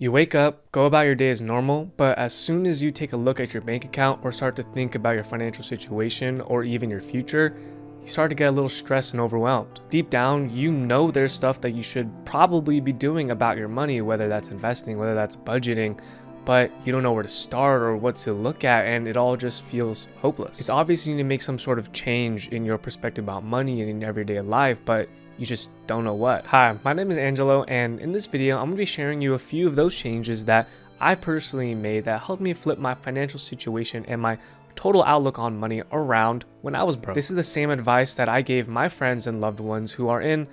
You wake up, go about your day as normal, but as soon as you take a look at your bank account or start to think about your financial situation or even your future, you start to get a little stressed and overwhelmed. Deep down, you know there's stuff that you should probably be doing about your money, whether that's investing, whether that's budgeting, but you don't know where to start or what to look at, and it all just feels hopeless. It's obvious you need to make some sort of change in your perspective about money and in everyday life, but you just don't know what. Hi, my name is Angelo, and in this video, I'm gonna be sharing you a few of those changes that I personally made that helped me flip my financial situation and my total outlook on money around when I was broke. This is the same advice that I gave my friends and loved ones who are in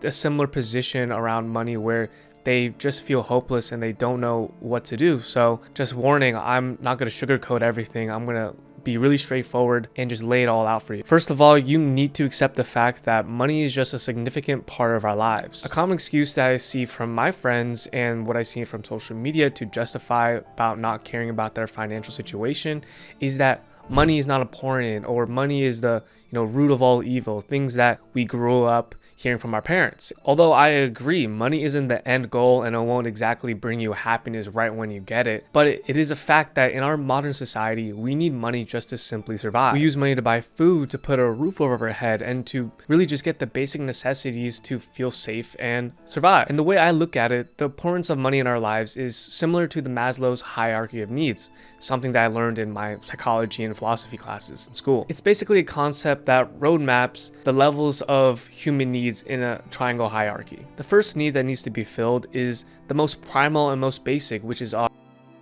a similar position around money where they just feel hopeless and they don't know what to do. So just warning, I'm not gonna sugarcoat everything. I'm gonna be really straightforward and just lay it all out for you. First of all, you need to accept the fact that money is just a significant part of our lives. A common excuse that I see from my friends and what I see from social media to justify about not caring about their financial situation is that money is not important, or money is the root of all evil, things that we grew up hearing from our parents. Although I agree, money isn't the end goal and it won't exactly bring you happiness right when you get it, but it is a fact that in our modern society, we need money just to simply survive. We use money to buy food, to put a roof over our head, and to really just get the basic necessities to feel safe and survive. And the way I look at it, the importance of money in our lives is similar to the Maslow's hierarchy of needs, something that I learned in my psychology and philosophy classes in school. It's basically a concept that roadmaps the levels of human needs in a triangle hierarchy. The first need that needs to be filled is the most primal and most basic, which is our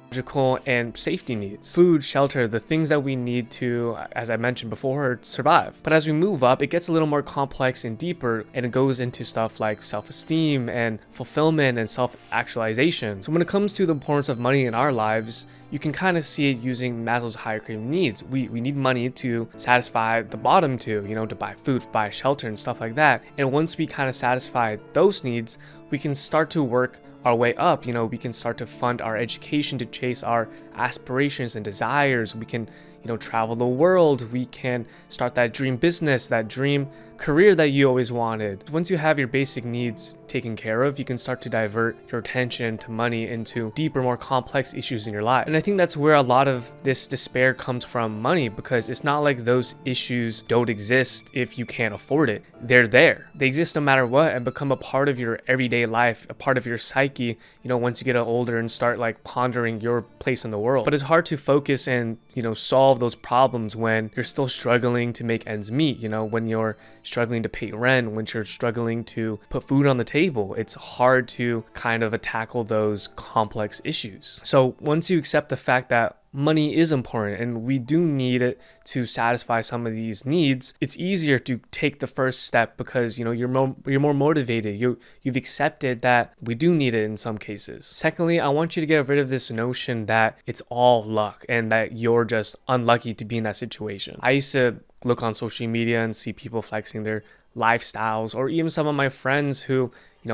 biological and safety needs. Food, shelter, the things that we need to, as I mentioned before, survive. But as we move up, it gets a little more complex and deeper, and it goes into stuff like self-esteem and fulfillment and self-actualization. So when it comes to the importance of money in our lives, you can kind of see it using Maslow's hierarchy of needs. We need money to satisfy the bottom two, to buy food, buy shelter and stuff like that. And once we kind of satisfy those needs, we can start to work our way up. We can start to fund our education to chase our aspirations and desires. We can travel the world. We can start that dream business, that dream career that you always wanted. Once you have your basic needs taken care of, you can start to divert your attention to money into deeper, more complex issues in your life. And I think that's where a lot of this despair comes from money, because it's not like those issues don't exist if you can't afford it. They're there. They exist no matter what and become a part of your everyday life, a part of your psyche, once you get older and start pondering your place in the world. But it's hard to focus and, solve those problems when you're still struggling to make ends meet, when you're struggling to pay rent, when you're struggling to put food on the table. It's hard to kind of tackle those complex issues. So once you accept the fact that money is important and we do need it to satisfy some of these needs, it's easier to take the first step because you're more motivated. You've accepted that we do need it in some cases. Secondly, I want you to get rid of this notion that it's all luck and that you're just unlucky to be in that situation. I used to look on social media and see people flexing their lifestyles, or even some of my friends who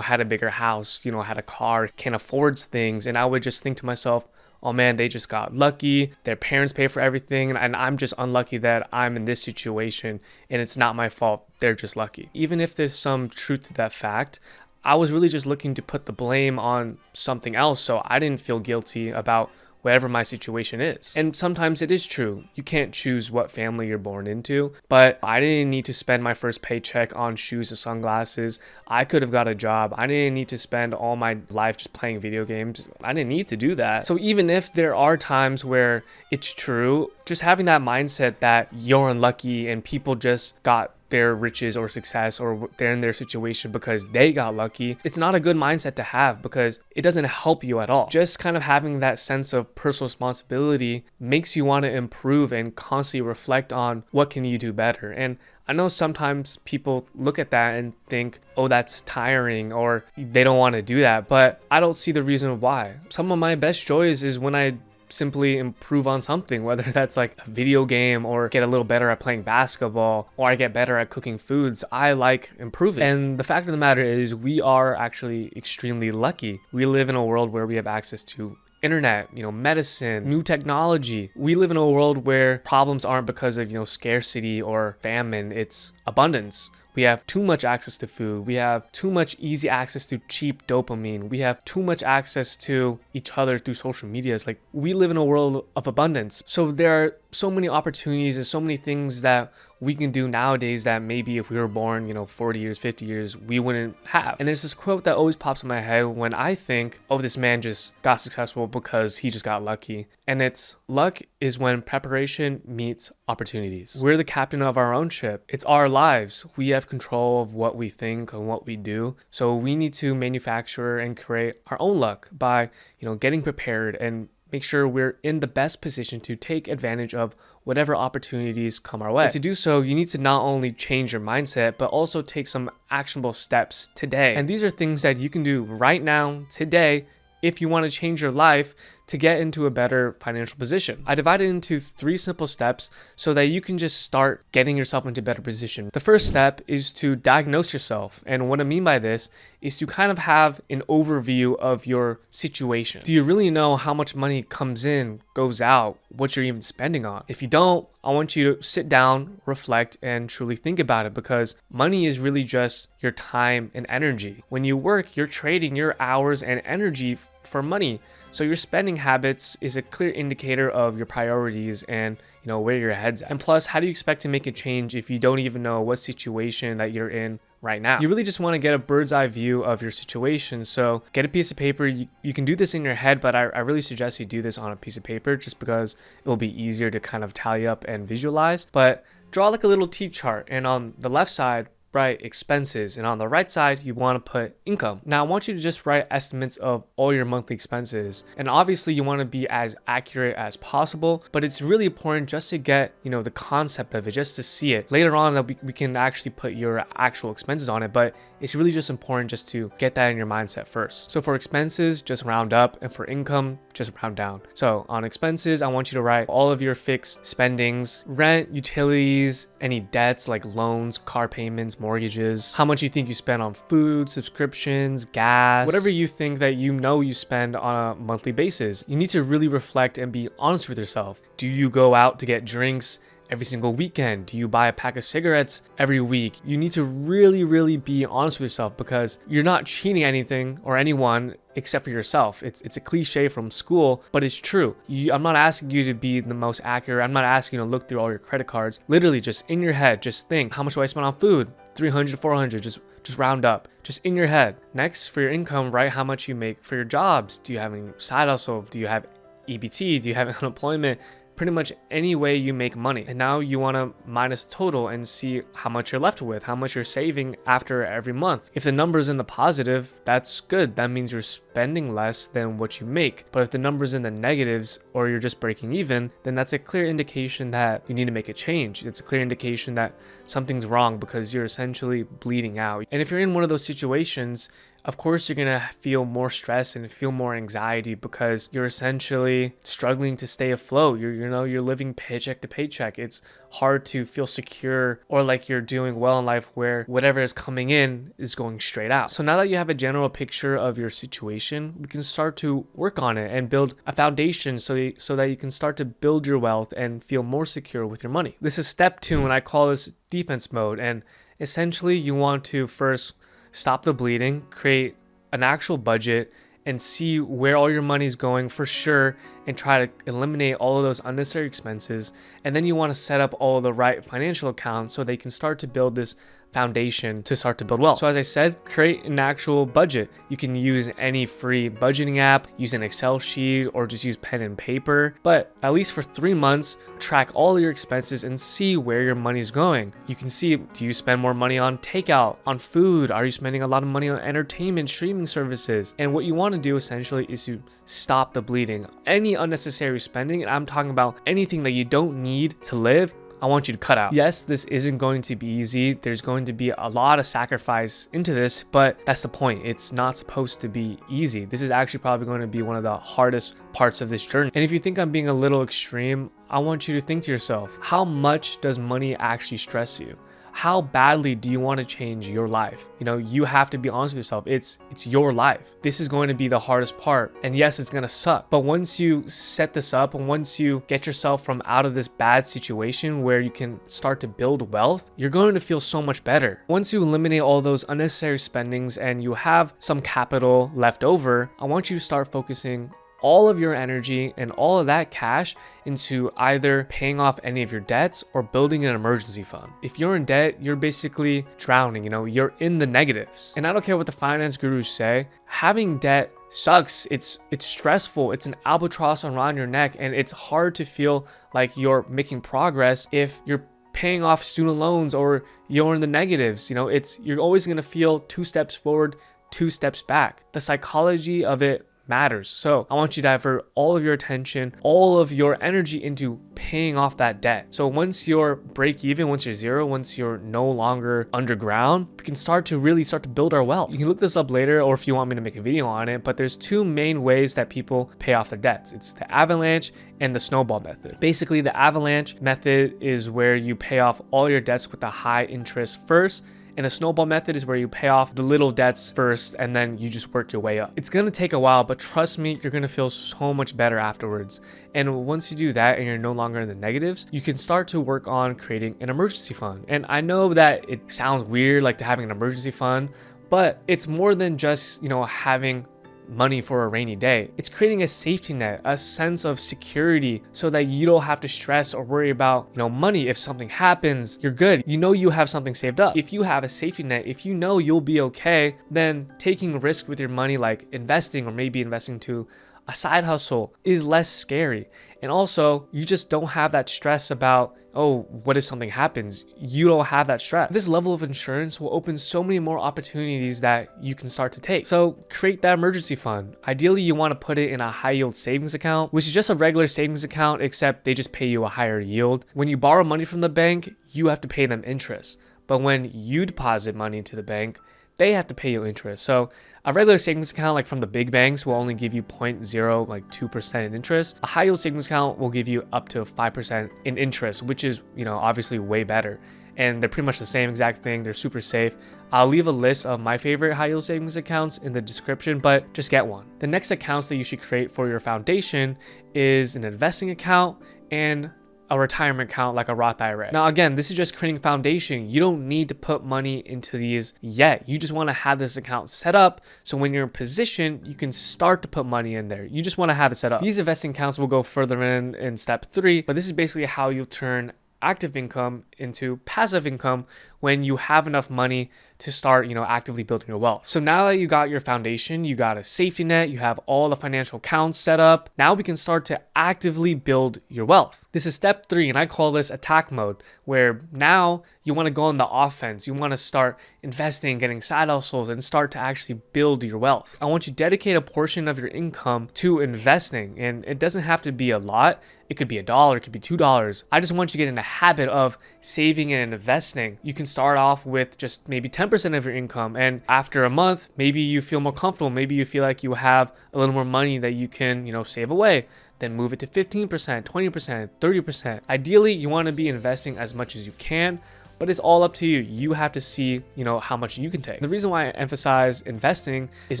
had a bigger house, had a car, can afford things, and I would just think to myself, oh man, they just got lucky, their parents pay for everything, and I'm just unlucky that I'm in this situation, and it's not my fault, they're just lucky. Even if there's some truth to that fact, I was really just looking to put the blame on something else so I didn't feel guilty about whatever my situation is. And sometimes it is true, you can't choose what family you're born into, but I didn't need to spend my first paycheck on shoes or sunglasses. I could have got a job. I didn't need to spend all my life just playing video games. I didn't need to do that. So even if there are times where it's true, just having that mindset that you're unlucky and people just got their riches or success, or they're in their situation because they got lucky, it's not a good mindset to have because it doesn't help you at all. Just kind of having that sense of personal responsibility makes you want to improve and constantly reflect on what can you do better. And I know sometimes people look at that and think, oh, that's tiring, or they don't want to do that, but I don't see the reason why. Some of my best joys is when I simply improve on something, whether that's like a video game or get a little better at playing basketball or I get better at cooking foods. I like improving. And the fact of the matter is we are actually extremely lucky. We live in a world where we have access to internet, medicine, new technology. We live in a world where problems aren't because of, scarcity or famine, it's abundance. We have too much access to food. We have too much easy access to cheap dopamine. We have too much access to each other through social media. It's like we live in a world of abundance. So there are so many opportunities and so many things that we can do nowadays that maybe if we were born, 40 years, 50 years, we wouldn't have. And there's this quote that always pops in my head when I think, oh, this man just got successful because he just got lucky. And it's luck is when preparation meets opportunities. We're the captain of our own ship. It's our lives. We have control of what we think and what we do. So we need to manufacture and create our own luck by, getting prepared and make sure we're in the best position to take advantage of whatever opportunities come our way. And to do so, you need to not only change your mindset, but also take some actionable steps today. And these are things that you can do right now, today, if you want to change your life to get into a better financial position. I divided it into 3 simple steps so that you can just start getting yourself into a better position. The first step is to diagnose yourself. And what I mean by this is to kind of have an overview of your situation. Do you really know how much money comes in, goes out, what you're even spending on? If you don't, I want you to sit down, reflect, and truly think about it, because money is really just your time and energy. When you work, you're trading your hours and energy for money. So your spending habits is a clear indicator of your priorities and where your head's at. And plus, how do you expect to make a change if you don't even know what situation that you're in right now? You really just want to get a bird's eye view of your situation. So get a piece of paper. You can do this in your head, but I really suggest you do this on a piece of paper just because it will be easier to kind of tally up and visualize. But draw like a little T-chart, and on the left side, write expenses, and on the right side you want to put income. Now I want you to just write estimates of all your monthly expenses, and obviously you want to be as accurate as possible, but it's really important just to get the concept of it, just to see it. Later on that we can actually put your actual expenses on it, but it's really just important just to get that in your mindset first. So for expenses, just round up, and for income, just round down. So on expenses, I want you to write all of your fixed spendings: rent, utilities, any debts like loans, car payments, mortgages, how much you think you spend on food, subscriptions, gas, whatever you think that you spend on a monthly basis. You need to really reflect and be honest with yourself. Do you go out to get drinks every single weekend? Do you buy a pack of cigarettes every week? You need to really be honest with yourself, because you're not cheating anything or anyone except for yourself. It's a cliche from school, but it's true. I'm not asking you to be the most accurate. I'm not asking you to look through all your credit cards. Literally just in your head, just think, how much do I spend on food? 300, 400, just round up, just in your head. Next, for your income, write how much you make for your jobs. Do you have any side hustle? Do you have EBT? Do you have unemployment? Pretty much any way you make money. And now you want to minus total and see how much you're left with, how much you're saving after every month. If the number's in the positive, that's good. That means you're spending less than what you make. But if the number's in the negatives, or you're just breaking even, then that's a clear indication that you need to make a change. It's a clear indication that something's wrong, because you're essentially bleeding out. And if you're in one of those situations, of course you're gonna feel more stress and feel more anxiety, because you're essentially struggling to stay afloat. You're living paycheck to paycheck. It's hard to feel secure or like you're doing well in life where whatever is coming in is going straight out. So now that you have a general picture of your situation, we can start to work on it and build a foundation so that you can start to build your wealth and feel more secure with your money. This is step 2, and I call this defense mode. And essentially you want to first stop the bleeding, create an actual budget, and see where all your money is going for sure, and try to eliminate all of those unnecessary expenses. And then you want to set up all the right financial accounts so they can start to build this foundation to start to build wealth. So as I said, create an actual budget. You can use any free budgeting app, use an Excel sheet, or just use pen and paper. But at least for 3 months, track all your expenses and see where your money is going. You can see, do you spend more money on takeout, on food? Are you spending a lot of money on entertainment, streaming services? And what you want to do essentially is to stop the bleeding. Any unnecessary spending, and I'm talking about anything that you don't need to live, I want you to cut out. Yes, this isn't going to be easy. There's going to be a lot of sacrifice into this, but that's the point. It's not supposed to be easy. This is actually probably going to be one of the hardest parts of this journey. And if you think I'm being a little extreme, I want you to think to yourself, how much does money actually stress you? How badly do you want to change your life? You have to be honest with yourself. It's your life. This is going to be the hardest part. And yes, it's going to suck. But once you set this up and once you get yourself from out of this bad situation where you can start to build wealth, you're going to feel so much better. Once you eliminate all those unnecessary spendings and you have some capital left over, I want you to start focusing all of your energy and all of that cash into either paying off any of your debts or building an emergency fund. If you're in debt, you're basically drowning, you're in the negatives. And I don't care what the finance gurus say, having debt sucks. It's stressful. It's an albatross around your neck, and it's hard to feel like you're making progress if you're paying off student loans or you're in the negatives. You're always going to feel 2 steps forward, 2 steps back. The psychology of it matters. So I want you to divert all of your attention, all of your energy into paying off that debt. So once you're break even, once you're zero, once you're no longer underground, we can start to build our wealth. You can look this up later, or if you want me to make a video on it, but there's 2 main ways that people pay off their debts. It's the avalanche and the snowball method. Basically, the avalanche method is where you pay off all your debts with a high interest first. And the snowball method is where you pay off the little debts first and then you just work your way up. It's going to take a while, but trust me, you're going to feel so much better afterwards. And once you do that and you're no longer in the negatives, you can start to work on creating an emergency fund. And I know that it sounds weird, like to having an emergency fund, but it's more than just, having money for a rainy day. It's creating a safety net, a sense of security, so that you don't have to stress or worry about, money. If something happens, you're good. You have something saved up. If you have a safety net, if you know you'll be okay, then taking risk with your money, like investing or maybe investing to a side hustle, is less scary. And also, you just don't have that stress about, oh, what if something happens? You don't have that stress. This level of insurance will open so many more opportunities that you can start to take. So create that emergency fund. Ideally, you want to put it in a high yield savings account, which is just a regular savings account, except they just pay you a higher yield. When you borrow money from the bank, you have to pay them interest. But when you deposit money into the bank, they have to pay you interest. So a regular savings account, like from the big banks, will only give you 0.02% in interest. A high yield savings account will give you up to 5% in interest, which is, obviously way better. And they're pretty much the same exact thing. They're super safe. I'll leave a list of my favorite high yield savings accounts in the description, but just get one. The next accounts that you should create for your foundation is an investing account and a retirement account like a Roth IRA. Now, again, this is just creating foundation. You don't need to put money into these yet. You just want to have this account set up so when you're in position, you can start to put money in there. You just want to have it set up. These investing accounts will go further in step 3, but this is basically how you turn active income into passive income when you have enough money to start, actively building your wealth. So now that you got your foundation, you got a safety net, you have all the financial accounts set up, now we can start to actively build your wealth. This is step 3, and I call this attack mode, where now you want to go on the offense. You want to start investing, getting side hustles, and start to actually build your wealth. I want you to dedicate a portion of your income to investing, and it doesn't have to be a lot. It could be $1, it could be $2. I just want you to get in the habit of saving and investing. You can start off with just maybe 10% of your income, and after a month, maybe you feel more comfortable. Maybe you feel like you have a little more money that you can, save away. Then move it to 15%, 20%, 30%. Ideally, you want to be investing as much as you can, but it's all up to you. You have to see, how much you can take. The reason why I emphasize investing is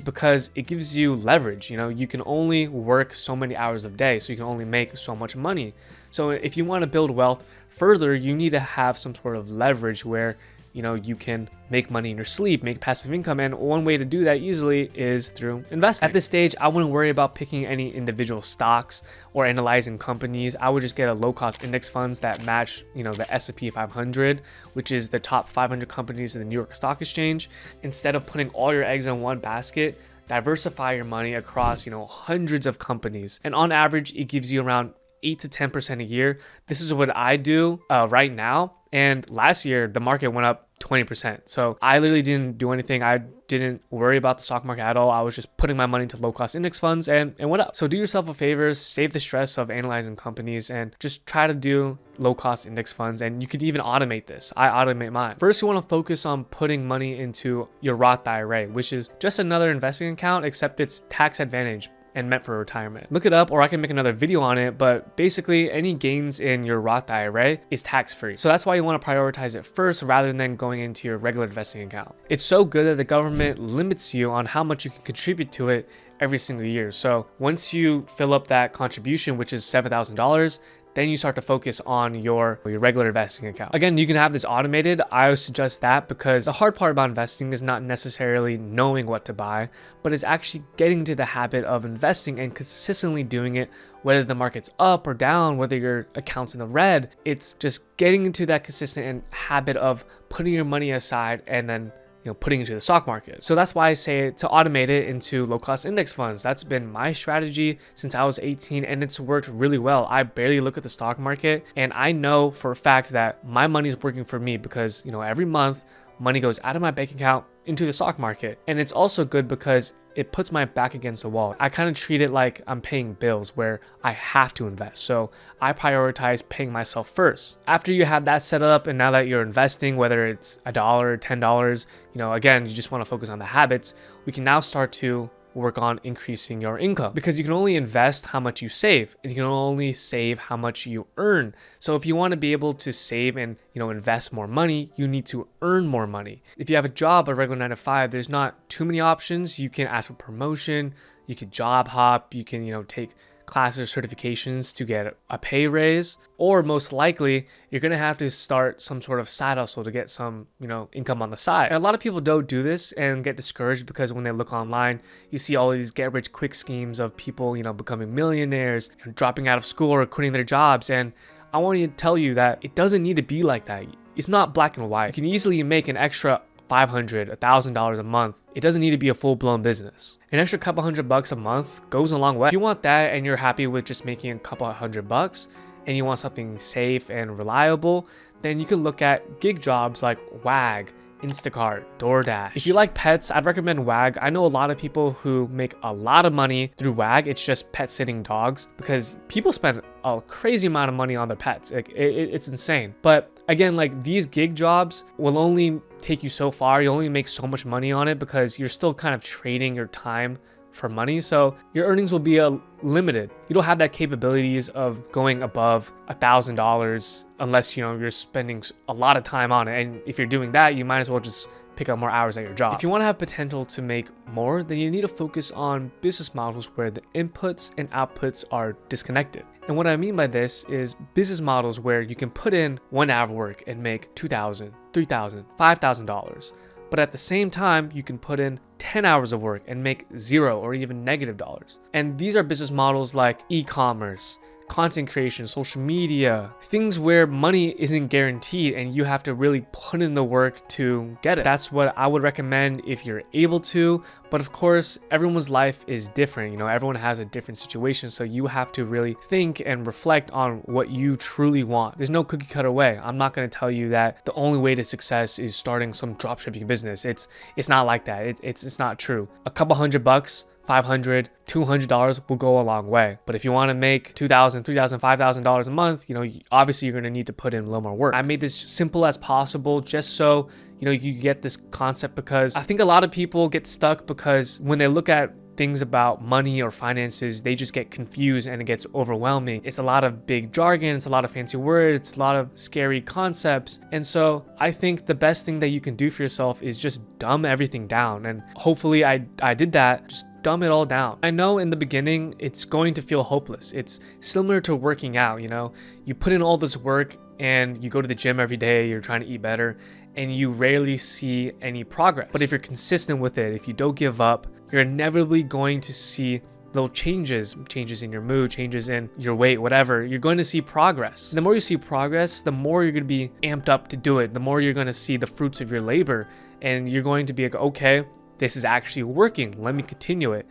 because it gives you leverage. You can only work so many hours a day, so you can only make so much money. So if you want to build wealth further, you need to have some sort of leverage where you can make money in your sleep, make passive income. And one way to do that easily is through investing. At this stage, I wouldn't worry about picking any individual stocks or analyzing companies. I would just get a low-cost index funds that match, the S&P 500, which is the top 500 companies in the New York Stock Exchange. Instead of putting all your eggs in one basket, diversify your money across, hundreds of companies. And on average, it gives you around 8 to 10% a year. This is what I do right now. And last year, the market went up 20%. So I literally didn't do anything. I didn't worry about the stock market at all. I was just putting my money into low-cost index funds and it went up. So do yourself a favor, save the stress of analyzing companies and just try to do low-cost index funds. And you could even automate this. I automate mine. First, you want to focus on putting money into your Roth IRA, which is just another investing account, except it's tax advantage. and meant for retirement. Look it up, or I can make another video on it, but basically any gains in your Roth IRA is tax-free. So that's why you want to prioritize it first rather than going into your regular investing account. It's so good that the government limits you on how much you can contribute to it every single year. So once you fill up that contribution, which is $7,000, then you start to focus on your regular investing account. Again, you can have this automated. I would suggest that because the hard part about investing is not necessarily knowing what to buy, but it's actually getting into the habit of investing and consistently doing it, whether the market's up or down, whether your account's in the red. It's just getting into that consistent habit of putting your money aside and then putting into the stock market. So that's why I say to automate it into low cost index funds. That's been my strategy since I was 18 and it's worked really well. I barely look at the stock market and I know for a fact that my money is working for me because, every month money goes out of my bank account into the stock market. And it's also good because it puts my back against the wall. I kind of treat it like I'm paying bills where I have to invest. So I prioritize paying myself first. After you have that set up and now that you're investing, whether it's $1 or $10, again, you just want to focus on the habits, we can now start to work on increasing your income because you can only invest how much you save and you can only save how much you earn. So if you want to be able to save and invest more money, you need to earn more money. If you have a job, a regular 9 to 5, there's not too many options. You can ask for promotion, you can job hop, you can take classes, certifications to get a pay raise, or most likely you're going to have to start some sort of side hustle to get some, income on the side. And a lot of people don't do this and get discouraged because when they look online, you see all these get rich quick schemes of people, becoming millionaires and dropping out of school or quitting their jobs. And I want to tell you that it doesn't need to be like that. It's not black and white. You can easily make an extra $500, $1,000 a month. It doesn't need to be a full-blown business. An extra couple $100 a month goes a long way. If you want that and you're happy with just making a couple $100 and you want something safe and reliable, then you can look at gig jobs like WAG, Instacart, DoorDash. If you like pets, I'd recommend WAG. I know a lot of people who make a lot of money through WAG. It's just pet sitting dogs because people spend a crazy amount of money on their pets. It's insane. But again, these gig jobs will only take you so far. You only make so much money on it because you're still kind of trading your time for money. So your earnings will be limited. You don't have that capabilities of going above $1,000 unless you're spending a lot of time on it. And if you're doing that, you might as well just pick up more hours at your job. If you want to have potential to make more, then you need to focus on business models where the inputs and outputs are disconnected. And what I mean by this is business models where you can put in 1 hour of work and make $2,000, $3,000, $5,000. But at the same time, you can put in 10 hours of work and make $0 or even $-. And these are business models like e-commerce, content creation, social media, things where money isn't guaranteed and you have to really put in the work to get it. That's what I would recommend if you're able to. But of course, everyone's life is different. Everyone has a different situation. So you have to really think and reflect on what you truly want. There's no cookie cutter way. I'm not going to tell you that the only way to success is starting some dropshipping business. It's not like that. It's not true. A couple $100, $500, $200 will go a long way. But if you want to make $2,000, $3,000, $5,000 a month, obviously you're going to need to put in a little more work. I made this simple as possible just so you get this concept because I think a lot of people get stuck because when they look at things about money or finances, they just get confused and it gets overwhelming. It's a lot of big jargon, it's a lot of fancy words, it's a lot of scary concepts. And so I think the best thing that you can do for yourself is just dumb everything down. And hopefully I did that, just dumb it all down. I know in the beginning, it's going to feel hopeless. It's similar to working out, you put in all this work and you go to the gym every day, you're trying to eat better, and you rarely see any progress. But if you're consistent with it, if you don't give up, you're inevitably going to see little changes in your mood, changes in your weight, whatever. You're going to see progress. And the more you see progress, the more you're going to be amped up to do it. The more you're going to see the fruits of your labor, and you're going to be like, okay, this is actually working. Let me continue it.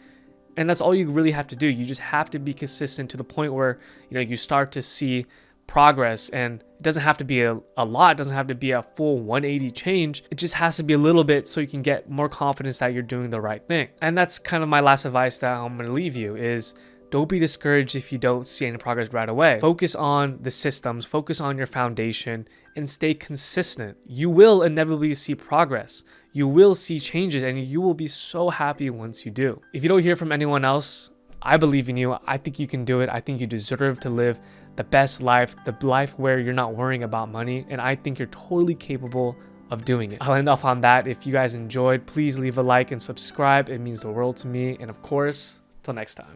And that's all you really have to do. You just have to be consistent to the point where, you start to see progress, and it doesn't have to be a lot. It doesn't have to be a full 180 change. It just has to be a little bit so you can get more confidence that you're doing the right thing. And that's kind of my last advice that I'm going to leave you is don't be discouraged if you don't see any progress right away. Focus on the systems, focus on your foundation, and stay consistent. You will inevitably see progress. You will see changes, and you will be so happy once you do. If you don't hear from anyone else, I believe in you. I think you can do it. I think you deserve to live the best life, the life where you're not worrying about money. And I think you're totally capable of doing it. I'll end off on that. If you guys enjoyed, please leave a like and subscribe. It means the world to me. And of course, till next time.